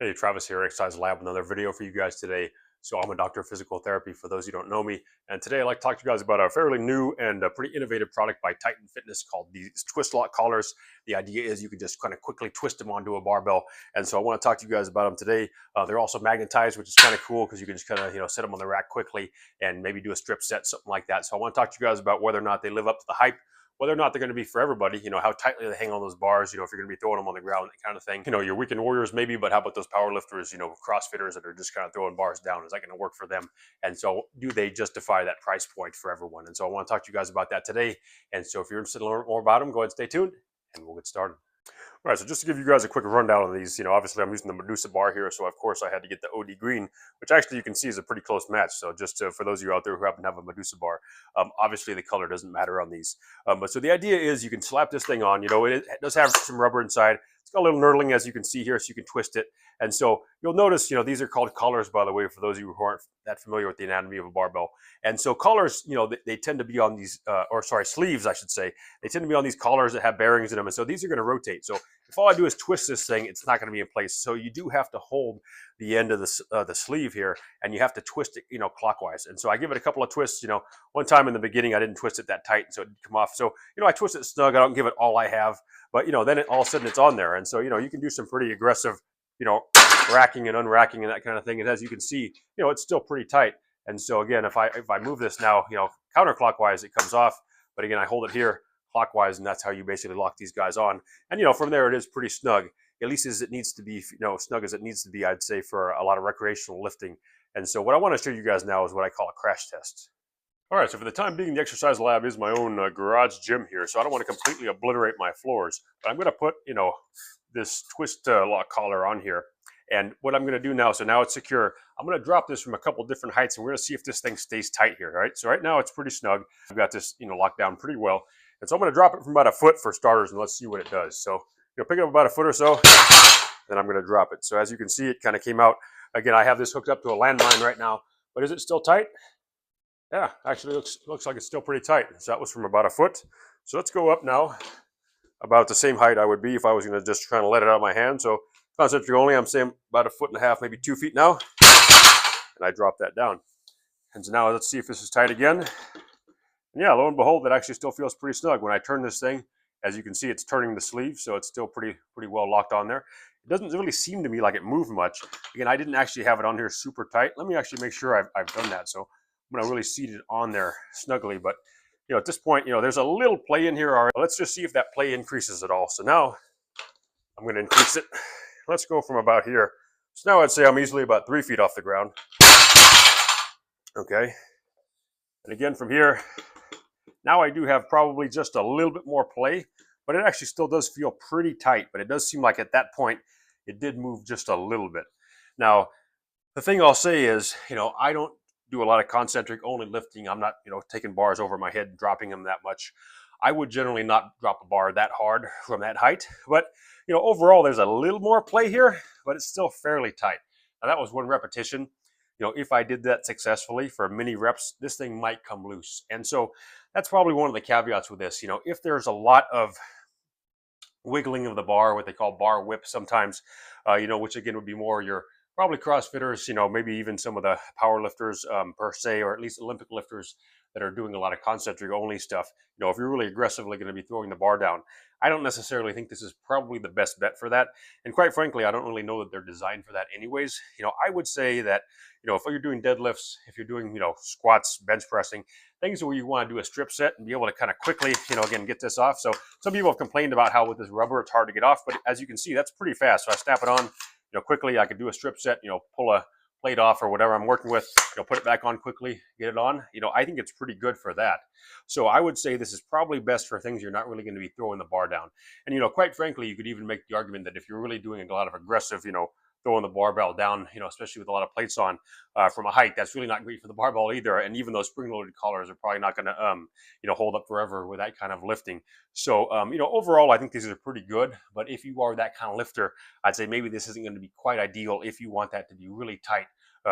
Hey, Travis here, Exercise Lab, another video for you guys today. So I'm a doctor of physical therapy for those who don't know me. And today I'd like to talk to you guys about a fairly new and a pretty innovative product by Titan Fitness called these TwistLock Collars. The idea is you can just kind of quickly twist them onto a barbell. And so I want to talk to you guys about them today. They're also magnetized, which is kind of cool because you can just kind of, set them on the rack quickly and maybe do a strip set, something like that. So I want to talk to you guys about whether or not they live up to the hype, whether or not they're going to be for everybody, how tightly they hang on those bars, if you're going to be throwing them on the ground, that kind of thing. Your weekend warriors maybe, but how about those power lifters, CrossFitters that are just kind of throwing bars down? Is that going to work for them? And so do they justify that price point for everyone? And so I want to talk to you guys about that today. And so if you're interested in learning more about them, go ahead and stay tuned and we'll get started. All right, so just to give you guys a quick rundown on these, obviously I'm using the Medusa bar here, so of course I had to get the OD green, which actually you can see is a pretty close match. So just for those of you out there who happen to have a Medusa bar, obviously the color doesn't matter on these. But so the idea is you can slap this thing on, it does have some rubber inside. It's got a little knurling, as you can see here, so you can twist it. And so you'll notice, these are called collars, by the way, for those of you who aren't that familiar with the anatomy of a barbell. And so collars, they tend to be on these, sleeves, I should say. They tend to be on these collars that have bearings in them. And so these are going to rotate. So if all I do is twist this thing, it's not going to be in place. So you do have to hold the end of the sleeve here, and you have to twist it, clockwise. And so I give it a couple of twists. One time in the beginning, I didn't twist it that tight, so it didn't come off. So, I twist it snug. I don't give it all I have, but, then all of a sudden it's on there. And so, you can do some pretty aggressive, racking and unracking and that kind of thing. And as you can see, it's still pretty tight. And so again, if I move this now, counterclockwise, it comes off. But again, I hold it here clockwise, and that's how you basically lock these guys on. And from there, it is pretty snug, at least as it needs to be, snug as it needs to be, I'd say, for a lot of recreational lifting. And so what I want to show you guys now is what I call a crash test. All right, so for the time being, the exercise lab is my own garage gym here, so I don't want to completely obliterate my floors. But I'm going to put, this twist lock collar on here. And what I'm going to do now, so now it's secure, I'm going to drop this from a couple different heights, and we're going to see if this thing stays tight here, right? So right now it's pretty snug. I've got this, locked down pretty well. And so I'm going to drop it from about a foot for starters, and let's see what it does. So, pick it up about a foot or so, then I'm going to drop it. So as you can see, it kind of came out. Again, I have this hooked up to a landmine right now, but is it still tight? Yeah, actually looks like it's still pretty tight. So that was from about a foot. So let's go up now about the same height I would be if I was going to just kind of let it out of my hand. So concentric only, I'm saying about a foot and a half, maybe 2 feet now. And I drop that down. And so now let's see if this is tight again. And yeah, lo and behold, it actually still feels pretty snug. When I turn this thing, as you can see, it's turning the sleeve, so it's still pretty well locked on there. It doesn't really seem to me like it moved much. Again, I didn't actually have it on here super tight. Let me actually make sure I've done that. So I'm going to really seat it on there snugly. But, at this point, there's a little play in here already. Let's just see if that play increases at all. So now I'm going to increase it. Let's go from about here. So now I'd say I'm easily about 3 feet off the ground. Okay. And again, from here, now I do have probably just a little bit more play, but it actually still does feel pretty tight. But it does seem like at that point, it did move just a little bit. Now, the thing I'll say is, I don't do a lot of concentric only lifting. I'm not, taking bars over my head and dropping them that much. I would generally not drop a bar that hard from that height. But, overall, there's a little more play here, but it's still fairly tight. Now, that was one repetition. If I did that successfully for many reps, this thing might come loose. And so that's probably one of the caveats with this. If there's a lot of wiggling of the bar, what they call bar whip sometimes, which again would be more your probably CrossFitters, maybe even some of the power lifters per se, or at least Olympic lifters that are doing a lot of concentric only stuff. If you're really aggressively going to be throwing the bar down, I don't necessarily think this is probably the best bet for that. And quite frankly, I don't really know that they're designed for that anyways. I would say that, if you're doing deadlifts, if you're doing, squats, bench pressing, things where you want to do a strip set and be able to kind of quickly, again, get this off. So some people have complained about how with this rubber, it's hard to get off, but as you can see, that's pretty fast. So I snap it on, quickly. I could do a strip set, pull a plate off or whatever I'm working with, put it back on quickly, get it on. I think it's pretty good for that. So I would say this is probably best for things you're not really going to be throwing the bar down. And, quite frankly, you could even make the argument that if you're really doing a lot of aggressive, throwing the barbell down, especially with a lot of plates on from a height, that's really not great for the barbell either. And even those spring-loaded collars are probably not going to, hold up forever with that kind of lifting. So, overall, I think these are pretty good. But if you are that kind of lifter, I'd say maybe this isn't going to be quite ideal if you want that to be really tight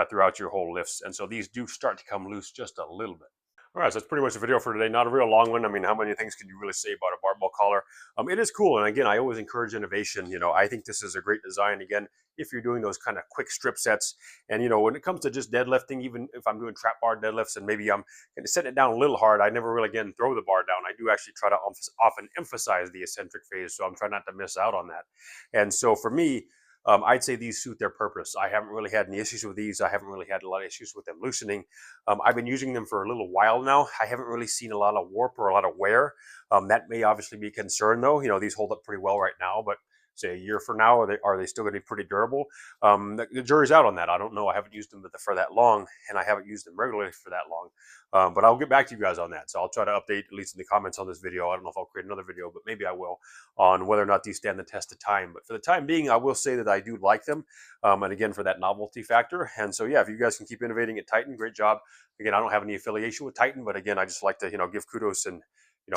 throughout your whole lifts. And so these do start to come loose just a little bit. All right, so that's pretty much the video for today. Not a real long one. I mean, how many things can you really say about a barbell collar? It is cool, and again, I always encourage innovation. I think this is a great design. Again, if you're doing those kind of quick strip sets, and when it comes to just deadlifting, even if I'm doing trap bar deadlifts, and maybe I'm going to set it down a little hard, I never really again throw the bar down. I do actually try to often emphasize the eccentric phase, so I'm trying not to miss out on that. And so for me, I'd say these suit their purpose. I haven't really had any issues with these. I haven't really had a lot of issues with them loosening. I've been using them for a little while now. I haven't really seen a lot of warp or a lot of wear. That may obviously be a concern though. These hold up pretty well right now, but say a year from now, are they still going to be pretty durable? The jury's out on that. I don't know. I haven't used them for that long, and I haven't used them regularly for that long. But I'll get back to you guys on that. So I'll try to update, at least in the comments on this video. I don't know if I'll create another video, but maybe I will, on whether or not these stand the test of time. But for the time being, I will say that I do like them. And again, for that novelty factor. And so, yeah, if you guys can keep innovating at Titan, great job. Again, I don't have any affiliation with Titan, but again, I just like to, give kudos and,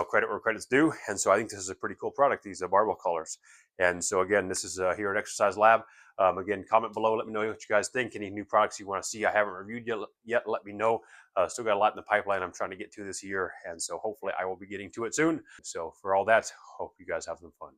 credit where credit's due. And so I think this is a pretty cool product, these barbell collars. And so again, this is here at Exercise Lab. Again, comment below. Let me know what you guys think. Any new products you want to see I haven't reviewed yet, let me know. Still got a lot in the pipeline I'm trying to get to this year. And so hopefully I will be getting to it soon. So for all that, hope you guys have some fun.